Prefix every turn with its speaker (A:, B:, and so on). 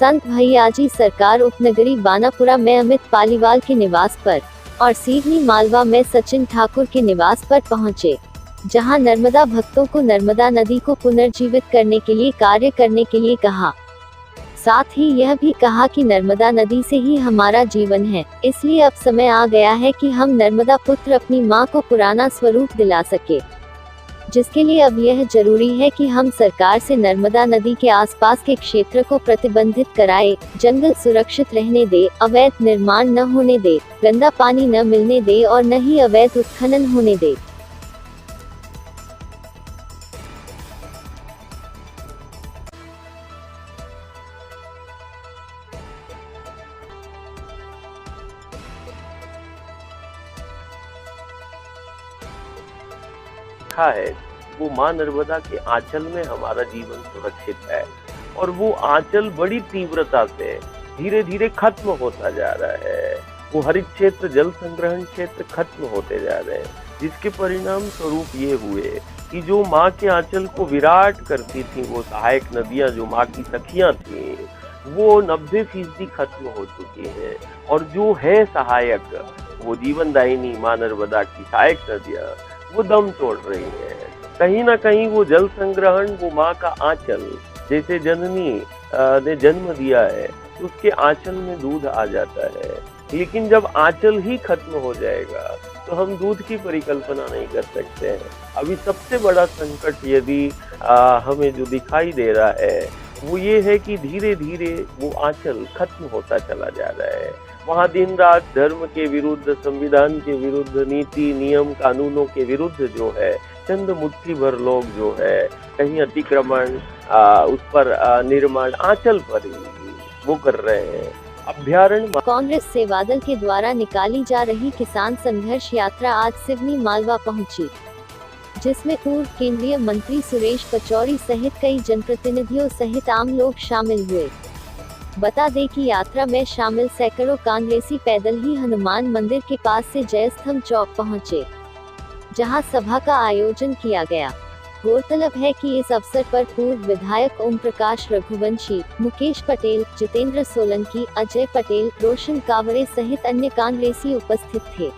A: संत भैयाजी सरकार उपनगरी बानापुरा में अमित पालीवाल के निवास पर और सीवनी मालवा में सचिन ठाकुर के निवास पर पहुंचे, जहां नर्मदा भक्तों को नर्मदा नदी को पुनर्जीवित करने के लिए कार्य करने के लिए कहा। साथ ही यह भी कहा कि नर्मदा नदी से ही हमारा जीवन है, इसलिए अब समय आ गया है कि हम नर्मदा पुत्र अपनी मां को पुराना स्वरूप दिला सके, जिसके लिए अब यह जरूरी है कि हम सरकार से नर्मदा नदी के आसपास के क्षेत्र को प्रतिबंधित कराए, जंगल सुरक्षित रहने दे, अवैध निर्माण न होने दे, गंदा पानी न मिलने दे और न ही अवैध उत्खनन होने दे।
B: है वो माँ नर्मदा के आंचल में हमारा जीवन सुरक्षित है और वो आंचल बड़ी तीव्रता से धीरे धीरे खत्म होता जा रहा है। वो हरित क्षेत्र, जल संग्रहण क्षेत्र खत्म होते जा रहे हैं, जिसके परिणाम स्वरूप ये हुए कि जो माँ के आंचल को विराट करती थी, वो सहायक नदियां जो माँ की सखियां थी, वो 90% खत्म हो चुकी है। और जो है सहायक, वो जीवनदायिनी माँ नर्मदा की सहायक नदियां वो दम तोड़ रही है। कहीं ना कहीं वो जल संग्रहण, वो माँ का आंचल, जैसे जननी ने जन्म दिया है, उसके आंचल में दूध आ जाता है। लेकिन जब आंचल ही खत्म हो जाएगा तो हम दूध की परिकल्पना नहीं कर सकते हैं। अभी सबसे बड़ा संकट यदि हमें जो दिखाई दे रहा है वो ये है कि धीरे धीरे वो आंचल खत्म होता चला जा रहा है। वहाँ दिन रात धर्म के विरुद्ध, संविधान के विरुद्ध, नीति नियम कानूनों के विरुद्ध जो है चंद मुट्ठी भर लोग जो है कहीं अतिक्रमण, उस पर निर्माण आंचल पर ही वो कर रहे हैं। अभ्यारण्य
A: कांग्रेस से बादल के द्वारा निकाली जा रही किसान संघर्ष यात्रा आज सिवनी मालवा पहुंची, जिसमें पूर्व केंद्रीय मंत्री सुरेश पचौरी सहित कई जनप्रतिनिधियों सहित आम लोग शामिल हुए। बता दें कि यात्रा में शामिल सैकड़ों कांग्रेसी पैदल ही हनुमान मंदिर के पास से जयस्तंभ चौक पहुंचे, जहां सभा का आयोजन किया गया। गौरतलब है कि इस अवसर पर पूर्व विधायक ओम प्रकाश रघुवंशी, मुकेश पटेल, जितेंद्र सोलंकी, अजय पटेल, रोशन कावरे सहित अन्य कांग्रेसी उपस्थित थे।